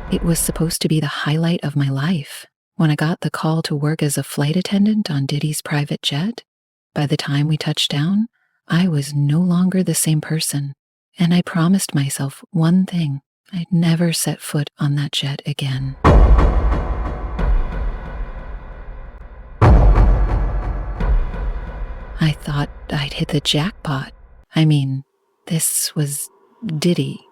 It was supposed to be the highlight of my life. When I got the call to work as a flight attendant on Diddy's private jet, by the time we touched down, I was no longer the same person, and I promised myself one thing: I'd never set foot on that jet again. I thought I'd hit the jackpot. I mean, this was Diddy,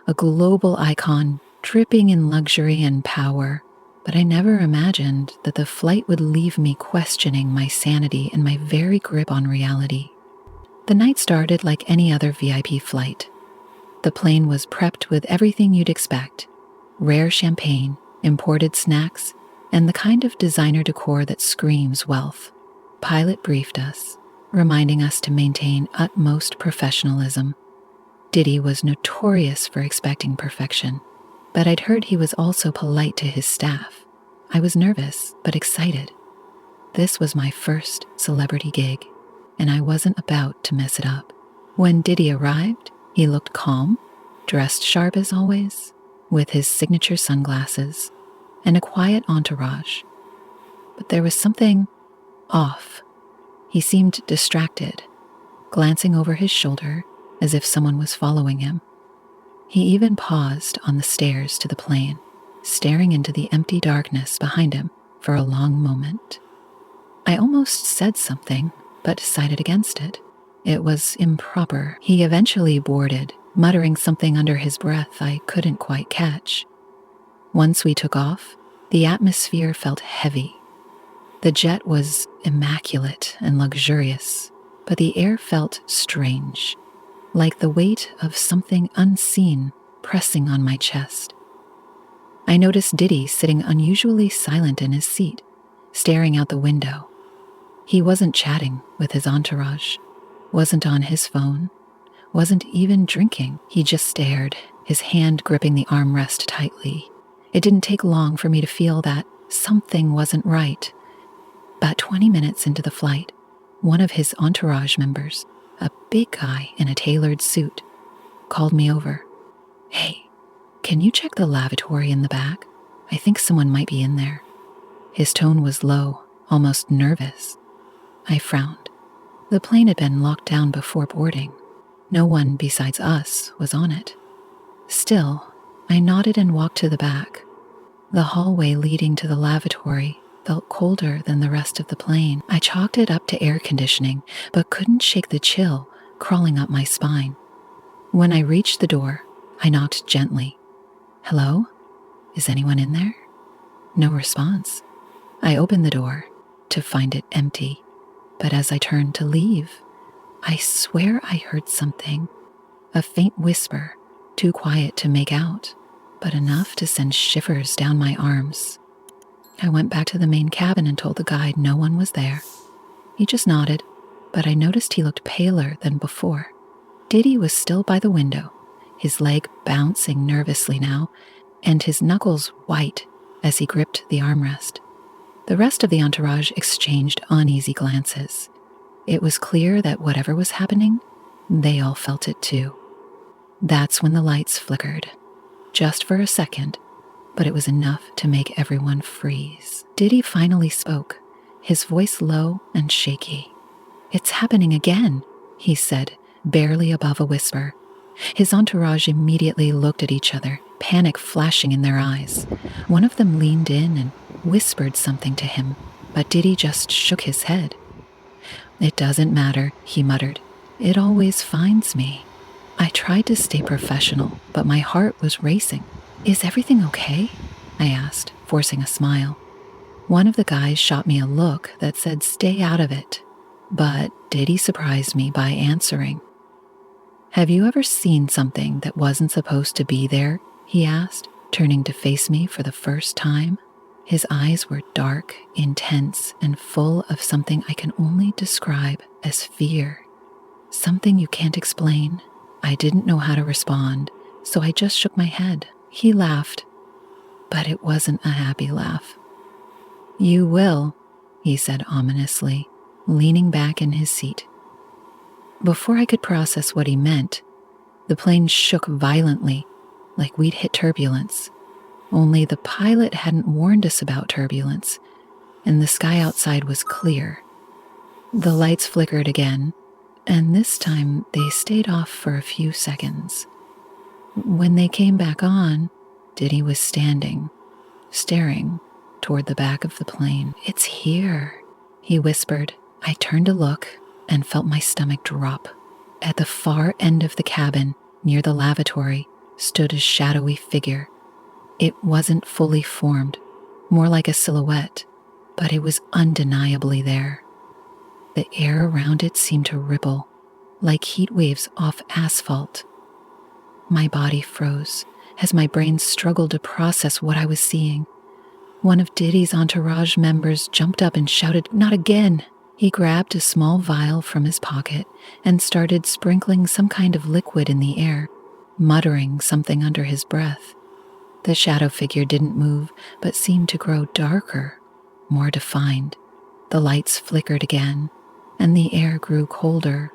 a global icon dripping in luxury and power, but I never imagined that the flight would leave me questioning my sanity and my very grip on reality. The night started like any other VIP flight. The plane was prepped with everything you'd expect: rare champagne, imported snacks, and the kind of designer decor that screams wealth. Pilot briefed us, reminding us to maintain utmost professionalism. Diddy was notorious for expecting perfection, but I'd heard he was also polite to his staff. I was nervous, but excited. This was my first celebrity gig, and I wasn't about to mess it up. When Diddy arrived, he looked calm, dressed sharp as always, with his signature sunglasses and a quiet entourage. But there was something off. He seemed distracted, glancing over his shoulder as if someone was following him. He even paused on the stairs to the plane, staring into the empty darkness behind him for a long moment. I almost said something, but decided against it. It was improper. He eventually boarded, muttering something under his breath I couldn't quite catch. Once we took off, the atmosphere felt heavy. The jet was immaculate and luxurious, but the air felt strange, like the weight of something unseen pressing on my chest. I noticed Diddy sitting unusually silent in his seat, staring out the window. He wasn't chatting with his entourage, wasn't on his phone, wasn't even drinking. He just stared, his hand gripping the armrest tightly. It didn't take long for me to feel that something wasn't right. About 20 minutes into the flight, one of his entourage members, a big guy in a tailored suit, called me over. "Hey, can you check the lavatory in the back? I think someone might be in there." His tone was low, almost nervous. I frowned. The plane had been locked down before boarding. No one besides us was on it. Still, I nodded and walked to the back. The hallway leading to the lavatory felt colder than the rest of the plane. I chalked it up to air conditioning, but couldn't shake the chill crawling up my spine. When I reached the door, I knocked gently. "Hello? Is anyone in there?" No response. I opened the door to find it empty, but as I turned to leave, I swear I heard something. A faint whisper, too quiet to make out, but enough to send shivers down my arms. I went back to the main cabin and told the guide no one was there. He just nodded, but I noticed he looked paler than before. Diddy was still by the window, his leg bouncing nervously now, and his knuckles white as he gripped the armrest. The rest of the entourage exchanged uneasy glances. It was clear that whatever was happening, they all felt it too. That's when the lights flickered, just for a second, but it was enough to make everyone freeze. Diddy finally spoke, his voice low and shaky. "It's happening again," he said, barely above a whisper. His entourage immediately looked at each other, panic flashing in their eyes. One of them leaned in and whispered something to him, but Diddy just shook his head. "It doesn't matter," he muttered. "It always finds me." I tried to stay professional, but my heart was racing. "Is everything okay?" I asked, forcing a smile. One of the guys shot me a look that said stay out of it, but Diddy surprised me by answering. "Have you ever seen something that wasn't supposed to be there?" he asked, turning to face me for the first time. His eyes were dark, intense, and full of something I can only describe as fear. Something you can't explain. I didn't know how to respond, so I just shook my head. He laughed, but it wasn't a happy laugh. "You will," he said ominously, leaning back in his seat. Before I could process what he meant, the plane shook violently, like we'd hit turbulence. Only the pilot hadn't warned us about turbulence, and the sky outside was clear. The lights flickered again, and this time they stayed off for a few seconds. When they came back on, Diddy was standing, staring toward the back of the plane. "It's here," he whispered. I turned to look and felt my stomach drop. At the far end of the cabin, near the lavatory, stood a shadowy figure. It wasn't fully formed, more like a silhouette, but it was undeniably there. The air around it seemed to ripple, like heat waves off asphalt. My body froze as my brain struggled to process what I was seeing. One of Diddy's entourage members jumped up and shouted, "Not again!" He grabbed a small vial from his pocket and started sprinkling some kind of liquid in the air, muttering something under his breath. The shadow figure didn't move, but seemed to grow darker, more defined. The lights flickered again, and the air grew colder.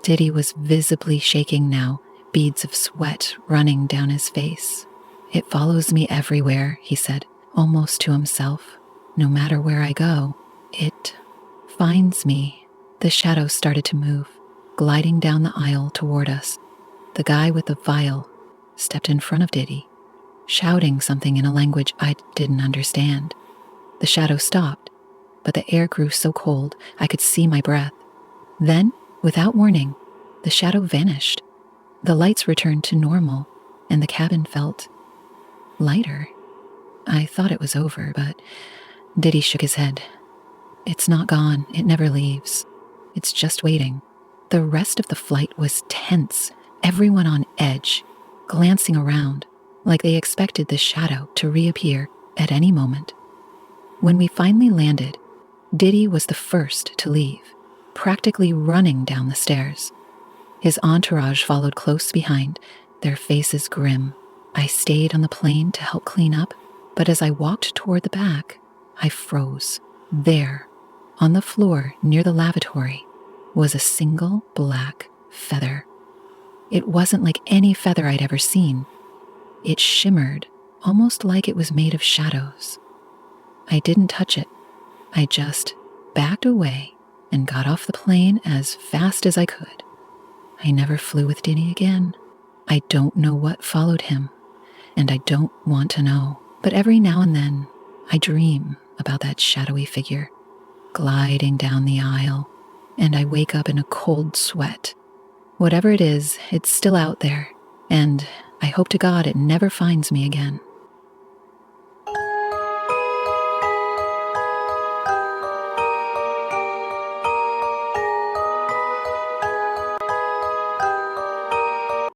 Diddy was visibly shaking now, beads of sweat running down his face. "It follows me everywhere," he said, almost to himself. "No matter where I go, it finds me." The shadow started to move, gliding down the aisle toward us. The guy with the vial stepped in front of Diddy, shouting something in a language I didn't understand. The shadow stopped, but the air grew so cold I could see my breath. Then, without warning, the shadow vanished. The lights returned to normal, and the cabin felt lighter. I thought it was over, but Diddy shook his head. "It's not gone. It never leaves. It's just waiting." The rest of the flight was tense, everyone on edge, glancing around, like they expected the shadow to reappear at any moment. When we finally landed, Diddy was the first to leave, practically running down the stairs. His entourage followed close behind, their faces grim. I stayed on the plane to help clean up, but as I walked toward the back, I froze. There, on the floor near the lavatory, was a single black feather. It wasn't like any feather I'd ever seen. It shimmered, almost like it was made of shadows. I didn't touch it. I just backed away and got off the plane as fast as I could. I never flew with Diddy again. I don't know what followed him, and I don't want to know. But every now and then, I dream about that shadowy figure, gliding down the aisle, and I wake up in a cold sweat. Whatever it is, it's still out there, and I hope to God it never finds me again.